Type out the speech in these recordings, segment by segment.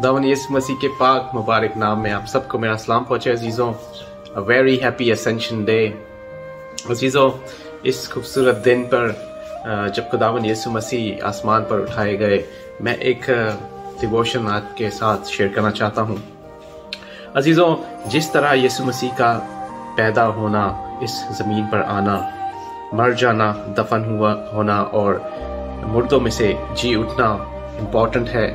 खुदावंद यीशु मसीह के पाक मुबारक नाम में आप सबको मेरा सलाम पहुंचे अजीज़ों। A very happy Ascension Day अजीज़ों। इस खूबसूरत दिन पर जब खुदावंद यीशु मसीह आसमान पर उठाए गए, मैं एक डिवोशन आपके साथ शेयर करना चाहता हूँ। अजीज़ों, जिस तरह यीशु मसीह का पैदा होना, इस ज़मीन पर आना, मर जाना, दफन होना और मुर्दों में से जी उठना इम्पॉर्टेंट है,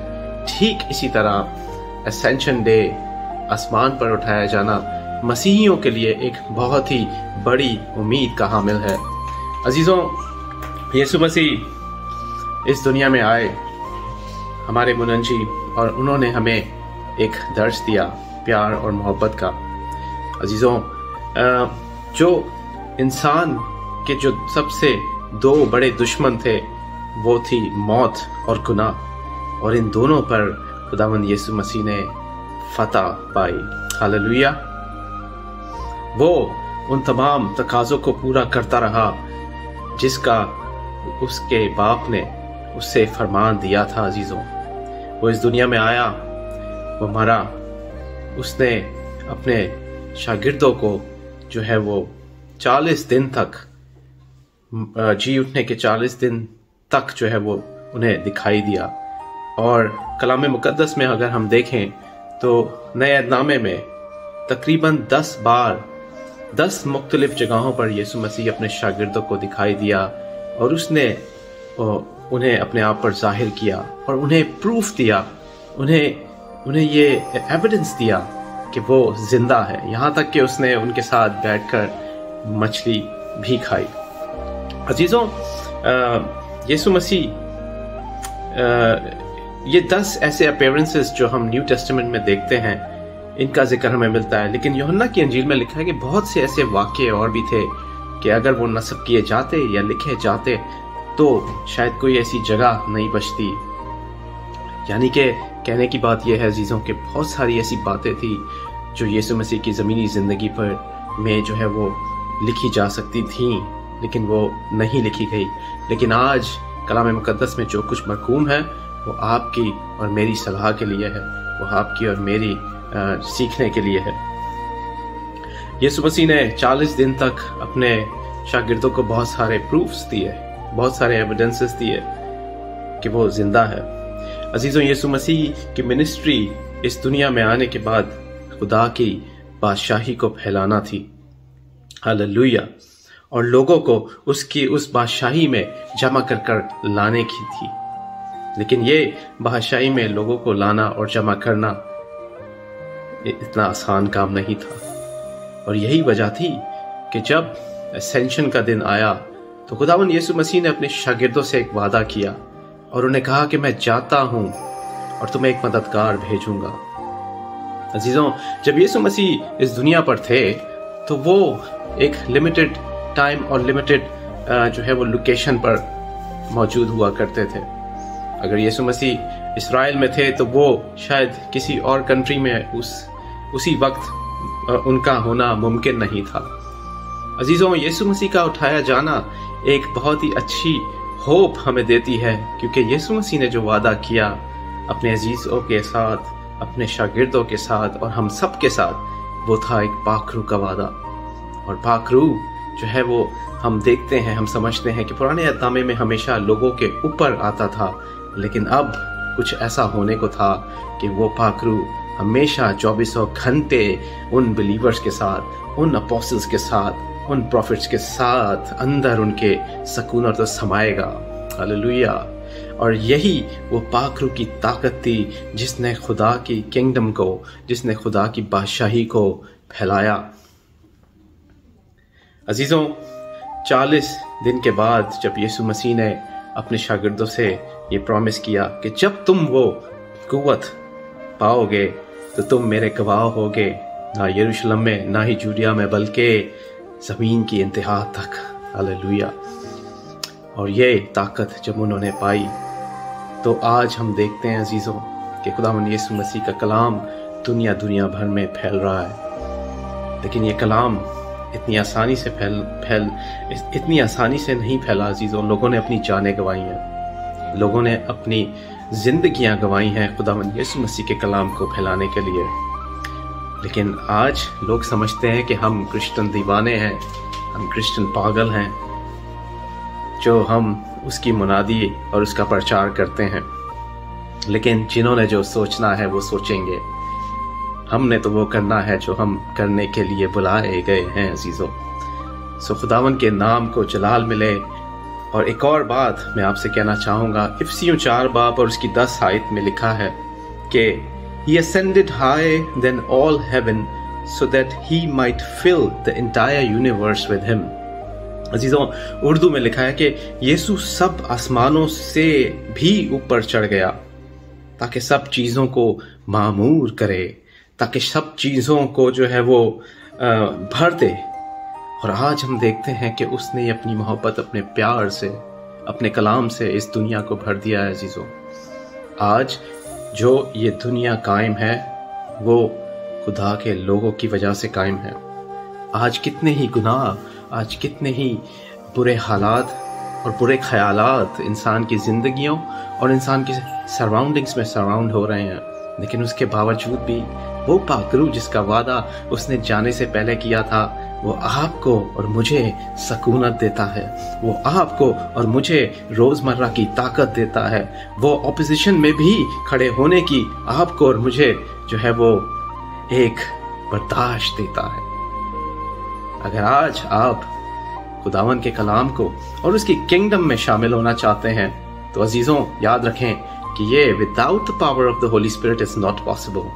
ठीक इसी तरह असेंशन डे, आसमान पर उठाया जाना, मसीहियों के लिए एक बहुत ही बड़ी उम्मीद का हामिल है। अजीज़ों, यीशु मसीह इस दुनिया में आए, हमारे मुनंजी, और उन्होंने हमें एक दर्श दिया प्यार और मोहब्बत का। अजीज़ों, जो इंसान के जो सबसे दो बड़े दुश्मन थे वो थी मौत और गुनाह, और इन दोनों पर खुदावंद यीशु मसीह ने फतह पाई। हालेलुया। वो उन तमाम तकाज़ों को पूरा करता रहा जिसका उसके बाप ने उससे फरमान दिया था। अजीज़ों, वो इस दुनिया में आया, वो मरा, उसने अपने शागिर्दों को जो है वो 40 दिन तक, जी उठने के 40 दिन तक जो है वो उन्हें दिखाई दिया। और कलाम मुकद्दस में अगर हम देखें तो नए नामे में तकरीबन 10 बार 10 मुख्तलिफ जगहों पर यीशु मसीह अपने शागिर्दों को दिखाई दिया, और उसने उन्हें अपने आप पर जाहिर किया और उन्हें प्रूफ दिया, उन्हें ये एविडेंस दिया कि वो जिंदा है। यहाँ तक कि उसने उनके साथ बैठकर मछली भी खाई। अजीज़ों, यीशु मसीह ये 10 ऐसे अपीयरेंसेस जो हम न्यू टेस्टामेंट में देखते हैं, इनका जिक्र हमें मिलता है। लेकिन यूहन्ना की अंजील में लिखा है कि बहुत से ऐसे वाक़ये और भी थे कि अगर वो नस्ब किए जाते या लिखे जाते तो शायद कोई ऐसी जगह नहीं बचती। यानी कि कहने की बात यह है अजीज़ों कि बहुत सारी ऐसी बातें थी जो यीशु मसीह की ज़मीनी ज़िंदगी पर में जो है वो लिखी जा सकती थी, लेकिन वो नहीं लिखी गई। लेकिन आज कलाम मुकद्दस में जो कुछ मरकूम है वो आपकी और मेरी सलाह के लिए है, वो आपकी और मेरी सीखने के लिए है। यीशु मसीह ने 40 दिन तक अपने शागिर्दों को बहुत सारे प्रूफ्स दिए, बहुत सारे एविडेंसेस दिए कि वो जिंदा है। अजीज़ों, यीशु मसीह की मिनिस्ट्री इस दुनिया में आने के बाद खुदा की बादशाही को फैलाना थी। हालेलुया। और लोगों को उसकी उस बादशाही में जमा कर लाने की थी। लेकिन ये बादशाही में लोगों को लाना और जमा करना इतना आसान काम नहीं था। और यही वजह थी कि जब असेंशन का दिन आया तो खुदावंद यीशु मसीह ने अपने शागिर्दों से एक वादा किया और उन्हें कहा कि मैं जाता हूं और तुम्हें एक मददगार भेजूंगा। अजीज़ों, जब यीशु मसीह इस दुनिया पर थे तो वो एक लिमिटेड टाइम और लिमिटेड जो है वो लोकेशन पर मौजूद हुआ करते थे। अगर यीशु मसीह इस्राएल में थे तो वो शायद किसी और कंट्री में उसी वक्त उनका होना मुमकिन नहीं था। अजीज़ों, यीशु मसीह का उठाया जाना एक बहुत ही अच्छी होप हमें देती है, क्योंकि यीशु मसीह ने जो वादा किया अपने अजीज़ों के साथ, अपने शागिर्दों के साथ और हम सब के साथ, वो था एक पाक रूह का वादा। और पाक रूह जो है वो हम देखते हैं, हम समझते हैं कि पुराने नामे में हमेशा लोगों के ऊपर आता था, लेकिन अब कुछ ऐसा होने को था कि वो पाक रूह हमेशा 24 घंटे उन बिलीवर्स के साथ, उन अपोस्टल्स के साथ, उन प्रॉफिट्स के साथ अंदर उनके सकूनत तो समाएगा। हालेलुया। और यही वो पाक रूह की ताकत थी जिसने खुदा की किंगडम को, जिसने खुदा की बादशाही को फैलाया। अजीज़ों, 40 दिन के बाद जब यीशु मसीह ने अपने शागिर्दों से ये प्रॉमिस किया कि जब तुम वो कुव्वत पाओगे तो तुम मेरे गवाह होगे, ना यरूशलेम में, ना ही जूडिया में, बल्कि ज़मीन की इंतहा तक। हालेलुया। और ये ताकत जब उन्होंने पाई तो आज हम देखते हैं अजीज़ों कि खुदावंद यीशु मसीह का कलाम दुनिया भर में फैल रहा है। लेकिन ये कलाम इतनी आसानी से नहीं फैला अजीज़ों। लोगों ने अपनी जानें गंवाई हैं, लोगों ने अपनी जिंदगियां गंवाई हैं खुदावंद यीशु मसीह के कलाम को फैलाने के लिए। लेकिन आज लोग समझते हैं कि हम क्रिश्चियन दीवाने हैं, हम क्रिश्चियन पागल हैं, जो हम उसकी मुनादी और उसका प्रचार करते हैं। लेकिन जिन्होंने जो सोचना है वो सोचेंगे, हमने तो वो करना है जो हम करने के लिए बुलाए गए हैं अजीजों। सो खुदावन के नाम को जलाल मिले। और एक और बात मैं आपसे कहना चाहूँगा, इफिसियों 4 बाब और उसकी 10 आयत में लिखा है कि He ascended higher than all heaven so that he might fill the entire universe with him। अजीजों, Urdu में लिखा है कि यीशु सब आसमानों से भी ऊपर चढ़ गया ताकि सब चीज़ों को मामूर करे, ताकि सब चीज़ों को जो है वो भर दे। और आज हम देखते हैं कि उसने अपनी मोहब्बत, अपने प्यार से, अपने कलाम से इस दुनिया को भर दिया है अजीजों। आज जो ये दुनिया कायम है वो खुदा के लोगों की वजह से कायम है। आज कितने ही गुनाह, आज कितने ही बुरे हालात और बुरे ख्यालात इंसान की ज़िंदगियों और इंसान की सराउंडिंग्स में सराउंड हो रहे हैं, लेकिन उसके बावजूद भी वो पाकरू जिसका वादा उसने जाने से पहले किया था, वो आपको और मुझे सकूनत देता है, वो आपको और मुझे रोज़मर्रा की ताकत देता है, वो ऑपोजिशन में भी खड़े होने की आपको और मुझे जो है वो एक बर्दाश्त देता है। अगर आज आप खुदावन के कलाम को और उसकी किंगडम में शामिल होना चाहते हैं तो अजीजों याद रखें कि ये without the power of the Holi spirit is not possible,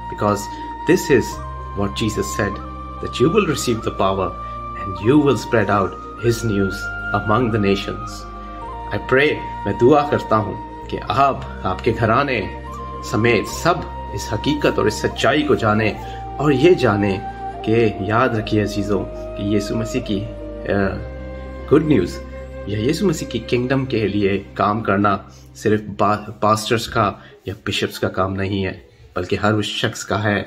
because this is what Jesus said, that you will receive the power and you will spread out his news among the nations। I pray, मैं दुआ करता हूँ कि आप, आपके घराने समेत सब इस हकीकत और इस सच्चाई को जाने और ये जाने कि याद रखिए अजीजों कि यीशु मसीह की गुड न्यूज़ या यीशु मसीह की किंगडम के लिए काम करना सिर्फ पास्टर्स का या बिशप्स का काम नहीं है, बल्कि हर उस शख्स का है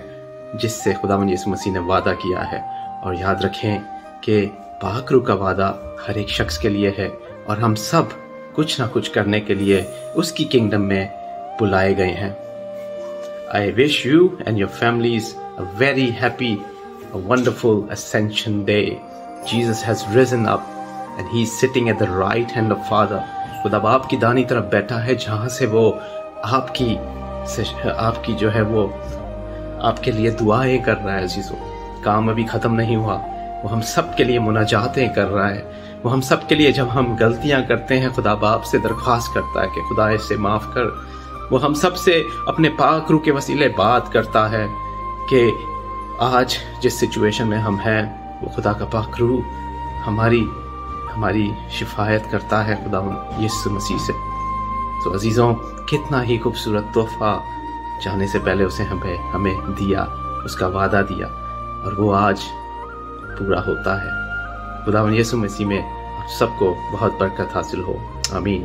जिससे खुदावंद यीशु मसीह ने वादा किया है। और याद रखें कि पाकरू का वादा हर एक शख्स के लिए है और हम सब कुछ ना कुछ करने के लिए उसकी किंगडम में बुलाए गए हैं। I wish you and your families a very happy, a wonderful ascension day। Jesus has risen up and he is sitting at the right hand of Father। खुदा बाप की दानी तरफ बैठा है, जहाँ से वो आपकी जो है वो आपके लिए दुआएं कर रहा है अजीजों। काम अभी ख़त्म नहीं हुआ, वो हम सब के लिए मुनाजातें कर रहा है। वो हम सब के लिए जब हम गलतियां करते हैं खुदा बाप से दरख्वास्त करता है कि खुदा इसे माफ़ कर। वो हम सब से अपने पाक रूह के वसीले बात करता है कि आज जिस सिचुएशन में हम हैं वो खुदा का पाक रूह हमारी शिफायत करता है खुदा यीशु मसीह से। तो अजीज़ों, कितना ही खूबसूरत तोहफा जाने से पहले उसे हमें दिया, उसका वादा दिया, और वो आज पूरा होता है। खुदावंद यीशु मसीह में आप सबको बहुत बरकत हासिल हो। आमीन।